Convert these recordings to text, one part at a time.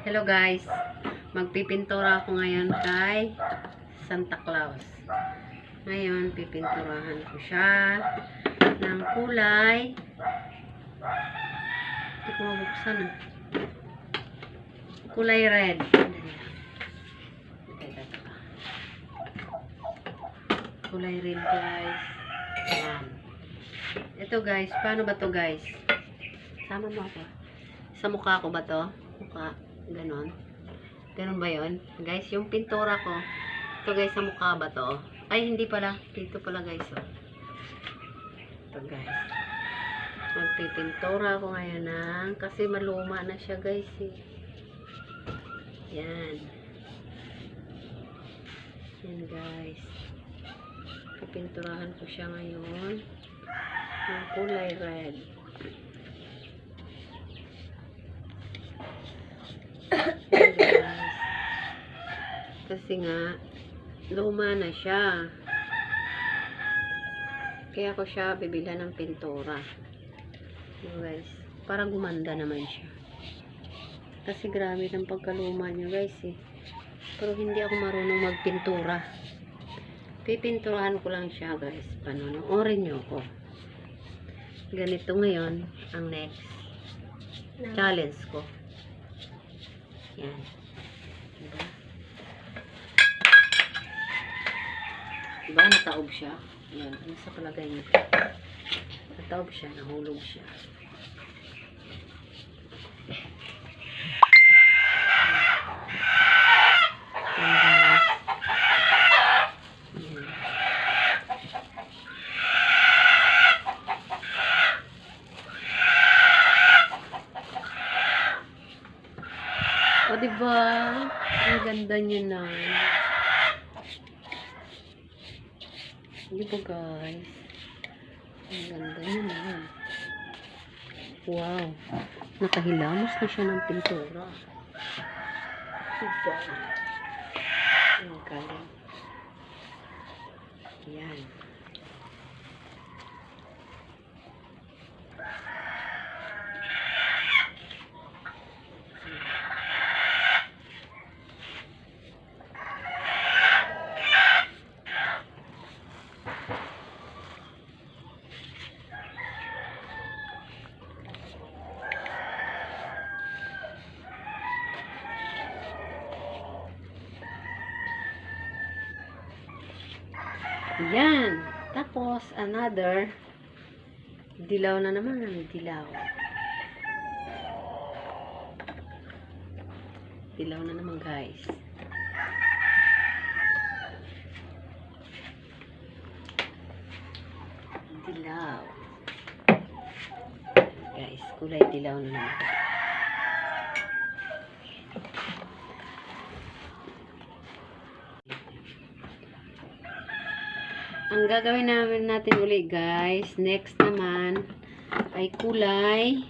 Hello guys, magpipintura ako ngayon kay Santa Claus. Ngayon, pipinturahan ko siya ng kulay. Hindi ko mabuksan ah. Kulay red. Kulay red guys. Ayan. Ito guys, paano ba to guys? Sama mo ako. Sa mukha ko ba to? Mukha. Ganon. Ganon ba yun? Guys, yung pintura ko. Ito guys, sa mukha ba to? Ay, hindi pala. Dito pala guys. Oh. Ito guys. Magpipintura ko ngayon ng kasi maluma na siya guys eh. Yan. Yan guys. Pipinturahan ko siya ngayon ng kulay red. Kasi nga luma na siya, kaya ko siya bibila ng pintura guys, para gumanda naman siya kasi grabe ng pagkaluma niya guys eh. Pero hindi ako marunong magpintura, pipinturahan ko lang siya guys. Panonoorin nyo ko. Ganito ngayon ang next challenge ko. Yan. Diba? Diba nataob siya? Yan. Ano sa palagay niyo? Nataob siya. Nahulog siya. Yan. O, diba? Ang ganda niya na. Diba, guys? Ang ganda niya na. Wow. Nakahilamos na siya ng pintura. Diba? Ang galing. Yan. Yan. Tapos, another. Dilaw na naman. Dilaw. Dilaw na naman, guys. Dilaw. Guys, kulay dilaw na naman. Ang gagawin natin uli guys, next naman ay kulay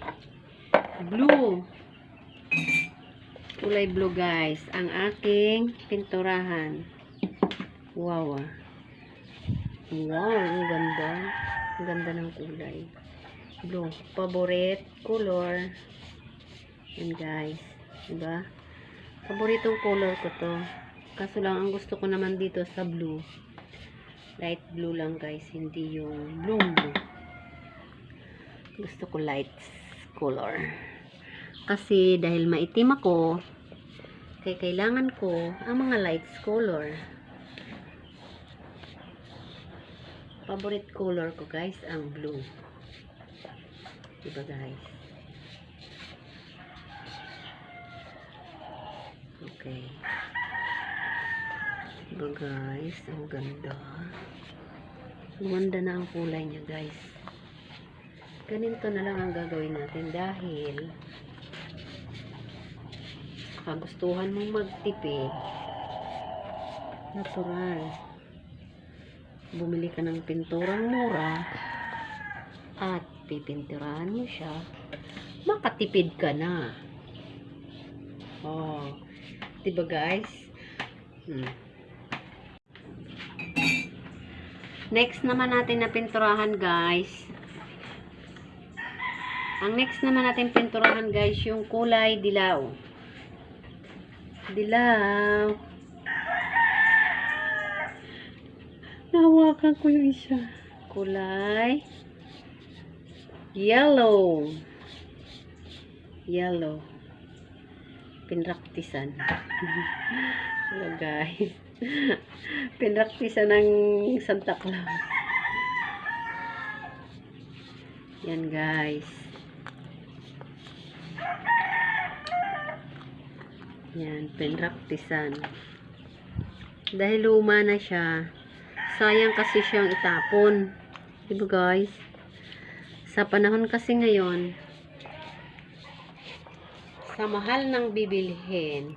blue. Kulay blue guys, ang aking pinturahan. Wow. Wow, ang ganda. Ang ganda ng kulay. Blue, favorite color. Yan guys, diba? Paboritong color ko to. Kaso lang ang gusto ko naman dito sa blue. Light blue lang guys, hindi yung blue. Gusto ko light color. Kasi dahil maitim ako, kaya kailangan ko ang mga light color. Favorite color ko guys, ang blue. Diba guys? Okay. Diba guys? Ang ganda. Gumanda na ang kulay niya guys. Ganito na lang ang gagawin natin dahil kagustuhan mong magtipid. Natural. Bumili ka ng pinturang mura at pipinturahan mo siya, makatipid ka na. Oh. Diba guys? Next naman natin na pinturahan guys. Ang next naman natin pinturahan guys, yung kulay dilaw. Dilaw. Nahawakan ko yung isa. Kulay yellow. Yellow. Pinraktisan. Hello guys. Pinraktisan ng Santa Claus. Yan guys. Yan, pinraktisan. Dahil luma na siya, sayang kasi siyang itapon. Diba guys? Sa panahon kasi ngayon, sa mahal ng bibilhin,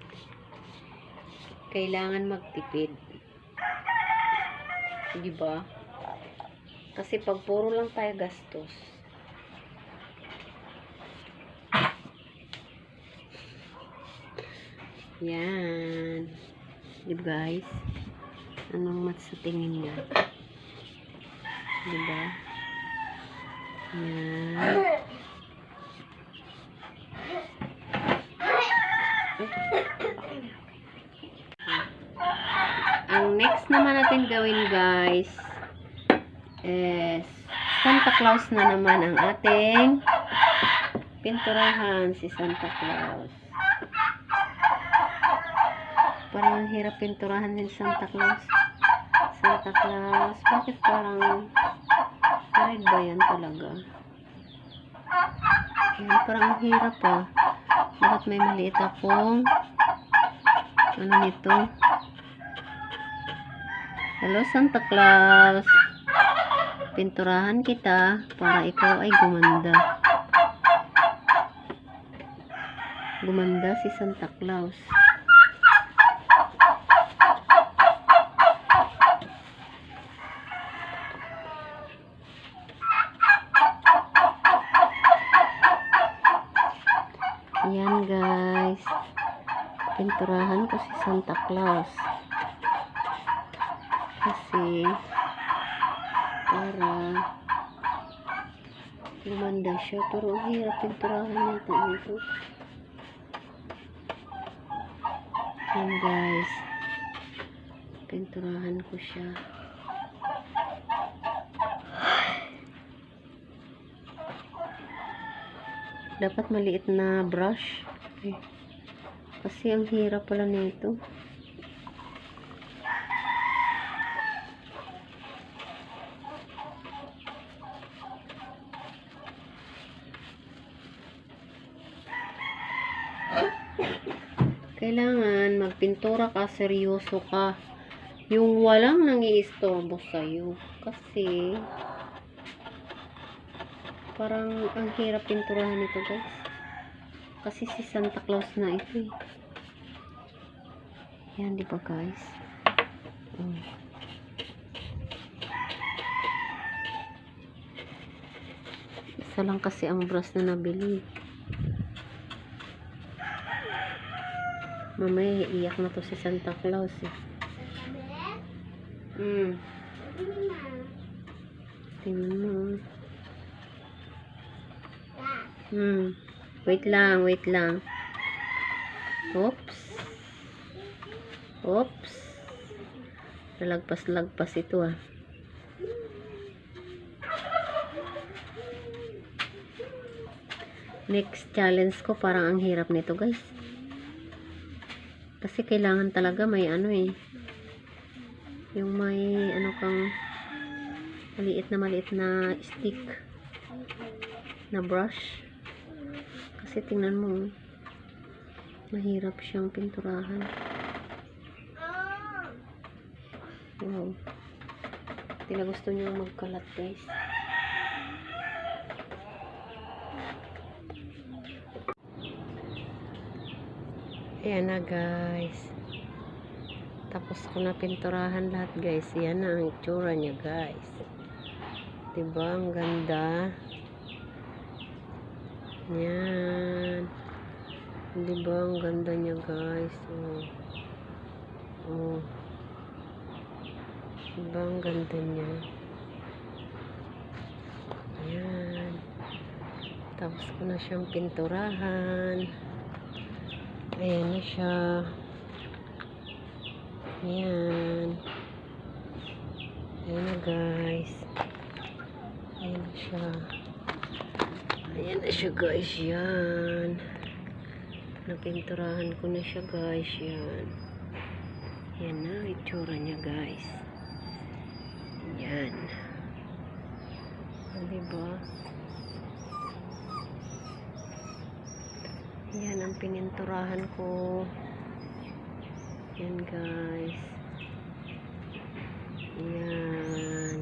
kailangan magtipid. Diba? Kasi pag puro lang tayo gastos, yan. Diba guys? Anong mat sa tingin niya? Diba? Yan. Ang next naman natin gawin guys is Santa Claus na naman ang ating pinturahan, si Santa Claus. Parang hirap pinturahan din Santa Claus. Santa Claus, bakit parang red ba yan talaga? Yan, parang hirap ah. Bakit may maliit akong ano nito? Hello Santa Claus, pinturahan kita para ikaw ay gumanda. Gumanda si Santa Claus. Yan guys, pinturahan ko si Santa Claus kasi para lumanda siya, pero ang hirap pinturahan natin ito. Yan guys, pinturahan ko siya. Dapat maliit na brush kasi ang hirap pala nito. Kailangan magpintura ka, seryoso ka. Yung walang nangiistorbo sa'yo. Kasi parang ang hirap pinturahan nito guys. Kasi si Santa Claus na ito eh. Yan, di ba guys? Isa lang kasi ang brush na nabili. Mamaya iiyak na to si Santa Claus eh. Tingnan mo. Wait lang, wait lang. Oops. Oops. Nalagpas-lagpas ito ah. Next challenge ko, parang ang hirap nito guys. Kasi kailangan talaga may ano eh. Yung may ano kang maliit na stick na brush. Kasi tingnan mo, mahirap siyang pinturahan. Wow. Tila gusto niyo magkalat guys. Ayan na guys. Tapos ko na pinturahan lahat guys. Yan na ang itsura niya guys. Diba ang ganda? Yan. Diba ang ganda niya guys. Oh. Diba ang ganda niya? Yan. Tapos ko na siyang pinturahan. Ayan na siya. Ayan. Ayan na guys. Ayan na siya. Ayan na siya guys. Yan. Napinturahan ko na siya guys. Yan. Yan na itsura niya guys. Yan. Diba? Yan ang pininturahan ko. Yan guys. Yan.